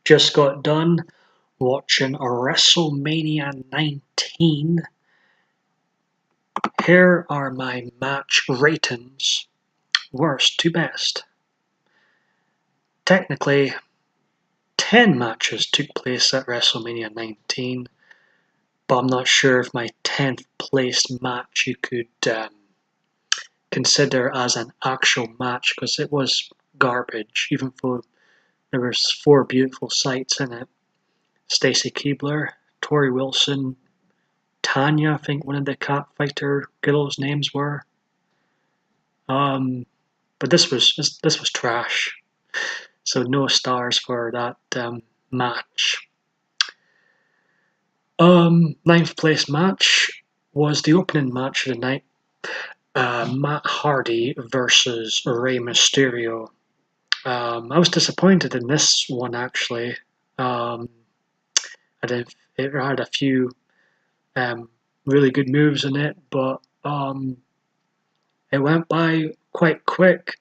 Just got done watching a WrestleMania 19. Here are my match ratings, worst to best. Technically, 10 matches took place at WrestleMania 19, but I'm not sure if my 10th placed match you could consider as an actual match, because it was garbage, even though there was 4 beautiful sights in it. Stacy Keibler, Tori Wilson, Tanya, I think one of the cat fighter girls' names were. But this was trash. So no stars for that match. Ninth place match was the opening match of the night. Matt Hardy versus Rey Mysterio. I was disappointed in this one actually. It had a few really good moves in it, but it went by quite quick,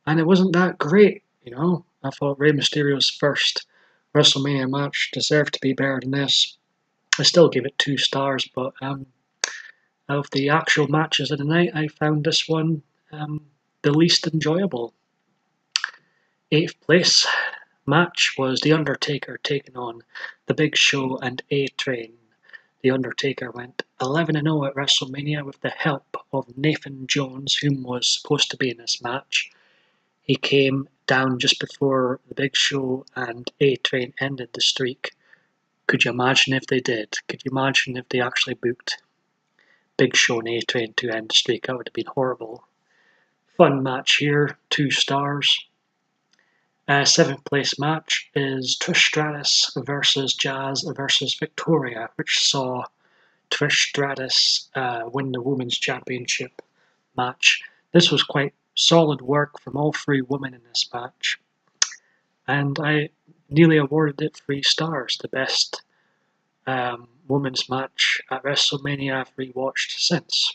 and it wasn't that great. I thought Rey Mysterio's first WrestleMania match deserved to be better than this. I still give it 2 stars, but of the actual matches of the night, I found this one the least enjoyable. 8th place match was The Undertaker taking on The Big Show and A-Train. The Undertaker went 11-0 at WrestleMania with the help of Nathan Jones, whom was supposed to be in this match. He came down just before The Big Show and A-Train ended the streak. Could you imagine if they did? Could you imagine if they actually booked Big Show and A-Train to end the streak? That would have been horrible. Fun match here, 2 stars. 7th place match is Trish Stratus versus Jazz versus Victoria, which saw Trish Stratus win the Women's Championship match. This was quite solid work from all 3 women in this match, and I nearly awarded it 3 stars, the best women's match at WrestleMania I've rewatched since.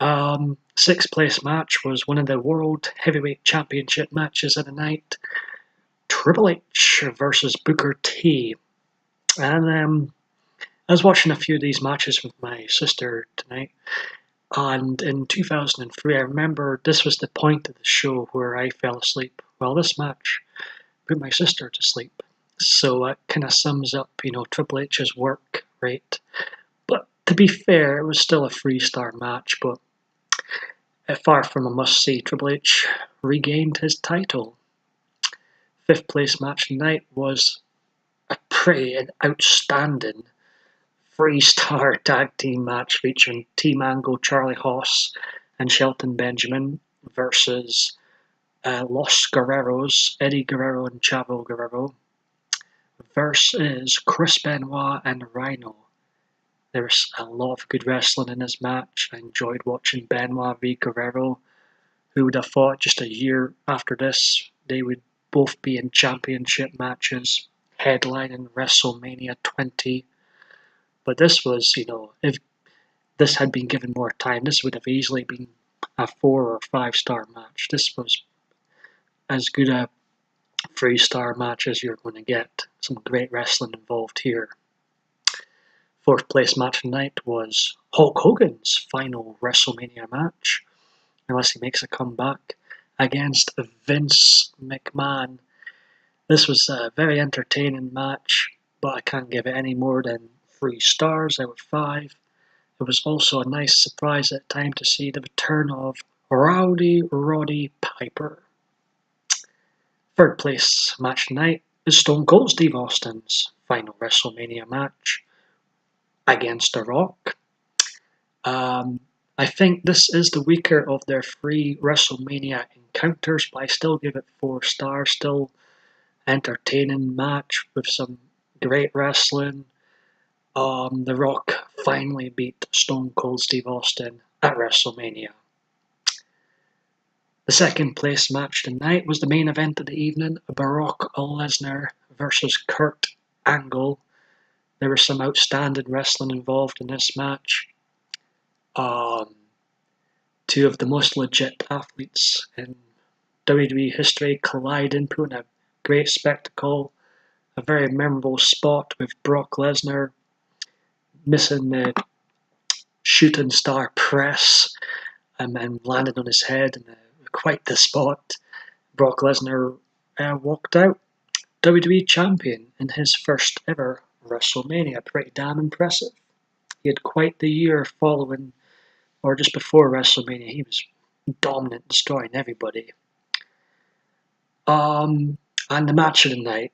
6th place match was one of the World Heavyweight Championship matches of the night. Triple H versus Booker T. And I was watching a few of these matches with my sister tonight, and in 2003 I remember this was the point of the show where I fell asleep. Well, this match put my sister to sleep. So that kind of sums up, Triple H's work rate. But to be fair, it was still a 3-star match, but far from a must-see. Triple H regained his title. 5th place match tonight was a pretty outstanding 3-star tag team match featuring Team Angle, Charlie Haas, and Shelton Benjamin versus Los Guerreros, Eddie Guerrero and Chavo Guerrero, versus Chris Benoit and Rhino. There was a lot of good wrestling in this match. I enjoyed watching Benoit v Guerrero. Who would have thought just a year after this they would both be in championship matches, headlining WrestleMania 20. But this was, if this had been given more time, this would have easily been a 4 or 5-star match. This was as good a 3-star match as you're going to get. Some great wrestling involved here. 4th place match tonight was Hulk Hogan's final WrestleMania match, unless he makes a comeback, against Vince McMahon. This was a very entertaining match, but I can't give it any more than 3 stars out of 5. It was also a nice surprise at the time to see the return of Rowdy Roddy Piper. 3rd place match tonight is Stone Cold Steve Austin's final WrestleMania match against The Rock. I think this is the weaker of their 3 WrestleMania encounters, but I still give it 4 stars. Still entertaining match with some great wrestling. The Rock finally beat Stone Cold Steve Austin at WrestleMania. The 2nd place match tonight was the main event of the evening, Brock Lesnar versus Kurt Angle. There was some outstanding wrestling involved in this match. 2 of the most legit athletes in WWE history colliding, putting a great spectacle. a very memorable spot with Brock Lesnar missing the shooting star press and landed on his head in quite the spot. Brock Lesnar walked out WWE Champion in his first ever WrestleMania. Pretty damn impressive. He had quite the year following, or just before WrestleMania. He was dominant, destroying everybody. And the match of the night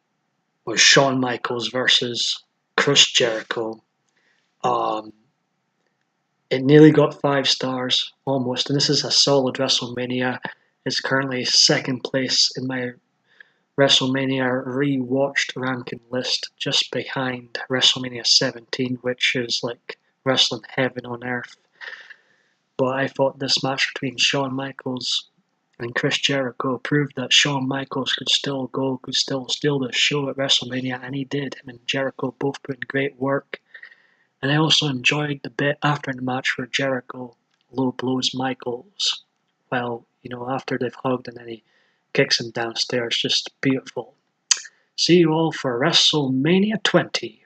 was Shawn Michaels versus Chris Jericho. It nearly got 5 stars, almost, and this is a solid WrestleMania. It's currently second place in my WrestleMania rewatched ranking list, just behind WrestleMania 17, which is like wrestling heaven on earth. But I thought this match between Shawn Michaels and Chris Jericho proved that Shawn Michaels could still go, could still steal the show at WrestleMania, and he did. Him and Jericho both put in great work. And I also enjoyed the bit after the match where Jericho low blows Michaels. Well, after they've hugged and then he kicks him downstairs. Just beautiful. See you all for WrestleMania 20.